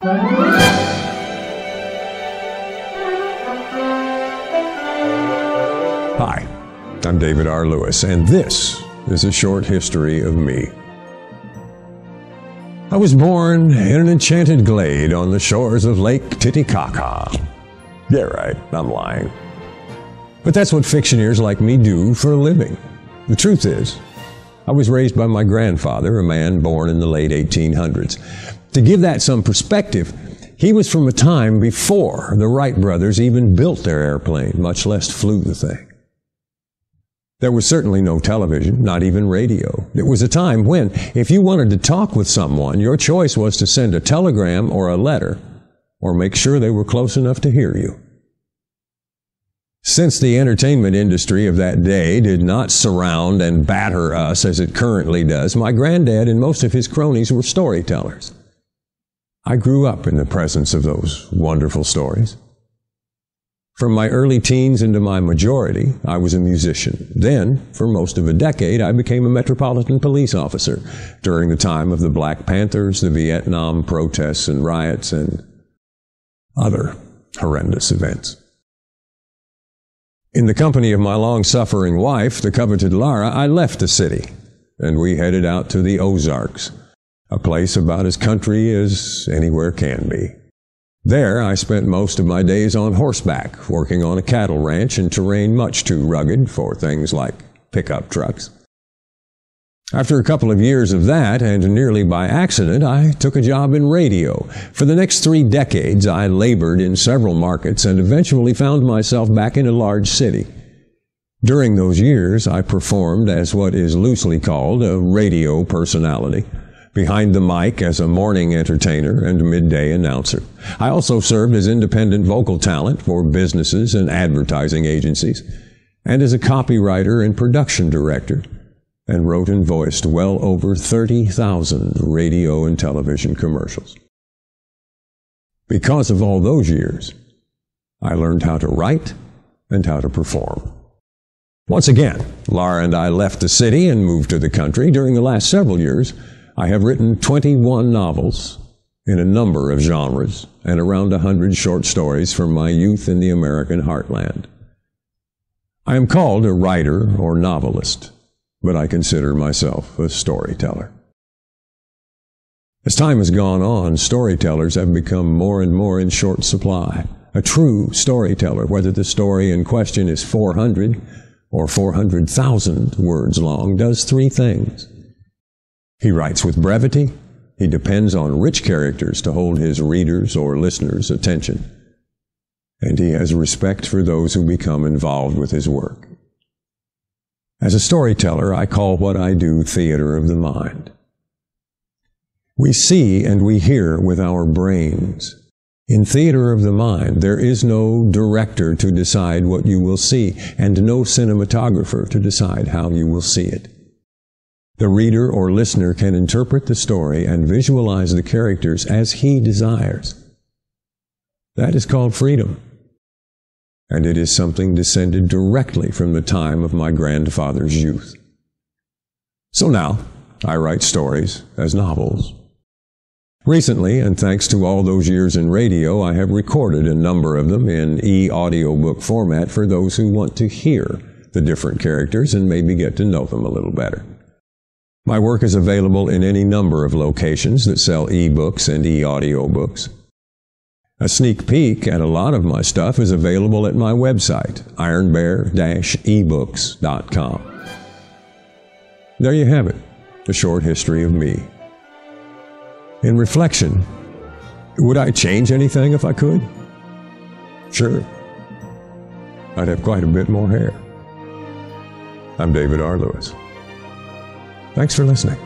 Hi, I'm David R. Lewis, and this is a short history of me. I was born in an enchanted glade on the shores of Lake Titicaca. Yeah, right, I'm lying. But that's what fictioneers like me do for a living. The truth is, I was raised by my grandfather, a man born in the late 1800s. To give that some perspective, he was from a time before the Wright brothers even built their airplane, much less flew the thing. There was certainly no television, not even radio. It was a time when, if you wanted to talk with someone, your choice was to send a telegram or a letter, or make sure they were close enough to hear you. Since the entertainment industry of that day did not surround and batter us as it currently does, my granddad and most of his cronies were storytellers. I grew up in the presence of those wonderful stories. From my early teens into my majority, I was a musician. Then, for most of a decade, I became a metropolitan police officer during the time of the Black Panthers, the Vietnam protests and riots, and other horrendous events. In the company of my long-suffering wife, the coveted Lara, I left the city, and we headed out to the Ozarks, a place about as country as anywhere can be. There, I spent most of my days on horseback, working on a cattle ranch in terrain much too rugged for things like pickup trucks. After a couple of years of that, and nearly by accident, I took a job in radio. For the next 3 decades, I labored in several markets and eventually found myself back in a large city. During those years, I performed as what is loosely called a radio personality, behind the mic as a morning entertainer and midday announcer. I also served as independent vocal talent for businesses and advertising agencies, and as a copywriter and production director, and wrote and voiced well over 30,000 radio and television commercials. Because of all those years, I learned how to write and how to perform. Once again, Lara and I left the city and moved to the country. During the last several years, I have written 21 novels in a number of genres and around 100 short stories from my youth in the American heartland. I am called a writer or novelist, but I consider myself a storyteller. As time has gone on, storytellers have become more and more in short supply. A true storyteller, whether the story in question is 400 or 400,000 words long, does 3 things. He writes with brevity, he depends on rich characters to hold his readers' or listeners' attention, and he has respect for those who become involved with his work. As a storyteller, I call what I do theater of the mind. We see and we hear with our brains. In theater of the mind, there is no director to decide what you will see, and no cinematographer to decide how you will see it. The reader or listener can interpret the story and visualize the characters as he desires. That is called freedom. And it is something descended directly from the time of my grandfather's youth. So now, I write stories as novels. Recently, and thanks to all those years in radio, I have recorded a number of them in e-audiobook format for those who want to hear the different characters and maybe get to know them a little better. My work is available in any number of locations that sell e-books and e-audiobooks. A sneak peek at a lot of my stuff is available at my website, ironbear-ebooks.com. There you have it, a short history of me. In reflection, would I change anything if I could? Sure. I'd have quite a bit more hair. I'm David R. Lewis. Thanks for listening.